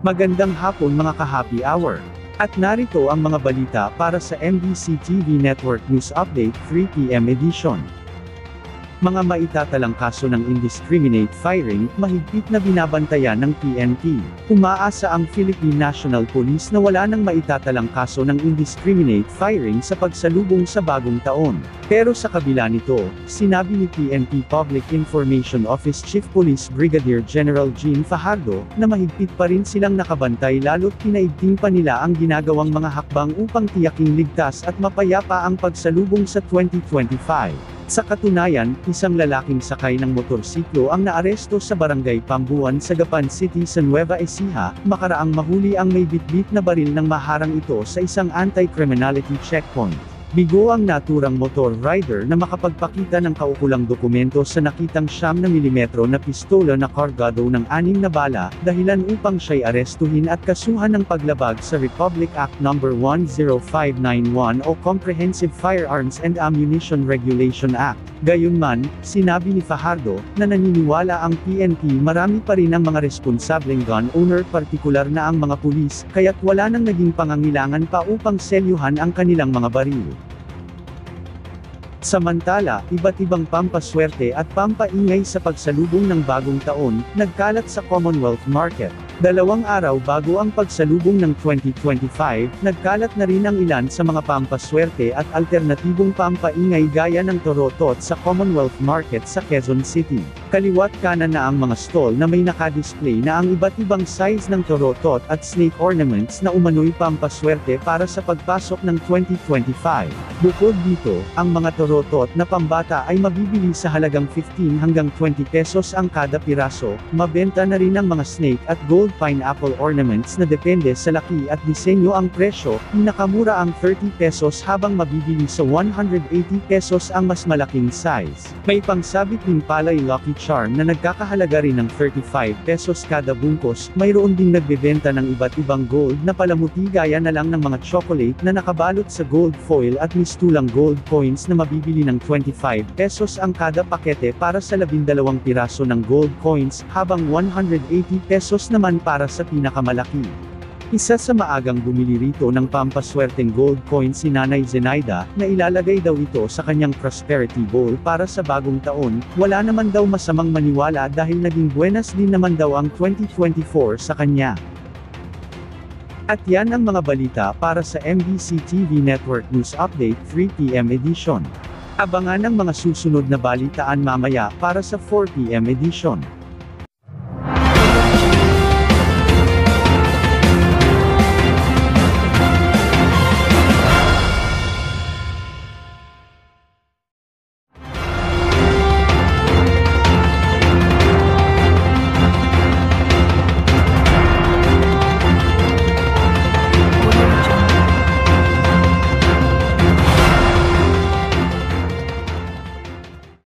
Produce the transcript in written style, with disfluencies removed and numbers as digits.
Magandang hapon mga ka-happy hour. At narito ang mga balita para sa MBC TV Network News Update 3 PM edition. Mga maitatalang kaso ng indiscriminate firing, mahigpit na binabantayan ng PNP. Umaasa ang Philippine National Police na wala nang maitatalang kaso ng indiscriminate firing sa pagsalubong sa bagong taon. Pero sa kabila nito, sinabi ni PNP Public Information Office Chief Police Brigadier General Jean Fajardo, na mahigpit pa rin silang nakabantay lalo't pinaigting pa nila ang ginagawang mga hakbang upang tiyaking ligtas at mapayapa ang pagsalubong sa 2025. Sa katunayan, isang lalaking sakay ng motorsiklo ang naaresto sa Barangay Pambuan sa Gapan City sa Nueva Ecija, makaraang mahuli ang may bitbit na baril nang maharang ito sa isang anti-criminality checkpoint. Bigo ang naturang motor rider na makapagpakita ng kaukulang dokumento sa nakitang 9mm na pistola na kargado ng 6 na bala, dahilan upang siya'y arestuhin at kasuhan ng paglabag sa Republic Act No. 10591 o Comprehensive Firearms and Ammunition Regulation Act. Gayunman, sinabi ni Fajardo, na naniniwala ang PNP marami pa rin ang mga responsableng gun owner, partikular na ang mga pulis, kaya't wala nang naging pangangailangan pa upang selyuhan ang kanilang mga baril. Samantala, iba't ibang pampaswerte at pampaingay sa pagsalubong ng bagong taon, nagkalat sa Commonwealth Market. 2 araw bago ang pagsalubong ng 2025, nagkalat na rin ang ilan sa mga pampaswerte at alternatibong pampaingay gaya ng torotot sa Commonwealth Market sa Quezon City. Kaliwat kanan na ang mga stall na may nakadisplay na ang iba't ibang size ng torotot at snake ornaments na umano'y pampaswerte para sa pagpasok ng 2025. Bukod dito, ang mga torotot na pambata ay mabibili sa halagang 15 hanggang 20 pesos ang kada piraso. Mabenta na rin ang mga snake at gold pineapple ornaments na depende sa laki at disenyo ang presyo, pinakamura ang 30 pesos habang mabibili sa 180 pesos ang mas malaking size. May pangsabit din palay Lucky Charm na nagkakahalaga rin ng 35 pesos kada bungkos. Mayroon ding nagbebenta ng iba't ibang gold na palamuti gaya na lang ng mga chocolate na nakabalot sa gold foil at mistulang gold coins na mabibili ng 25 pesos ang kada pakete para sa 12 piraso ng gold coins, habang 180 pesos naman para sa pinakamalaki. Isa sa maagang bumili rito ng pampaswerteng gold coin si Nanay Zenaida, na ilalagay daw ito sa kanyang prosperity bowl para sa bagong taon. Wala naman daw masamang maniwala dahil naging buenas din naman daw ang 2024 sa kanya. At yan ang mga balita para sa MBC TV Network News Update 3 PM edition. Abangan ang mga susunod na balitaan mamaya para sa 4 PM edition.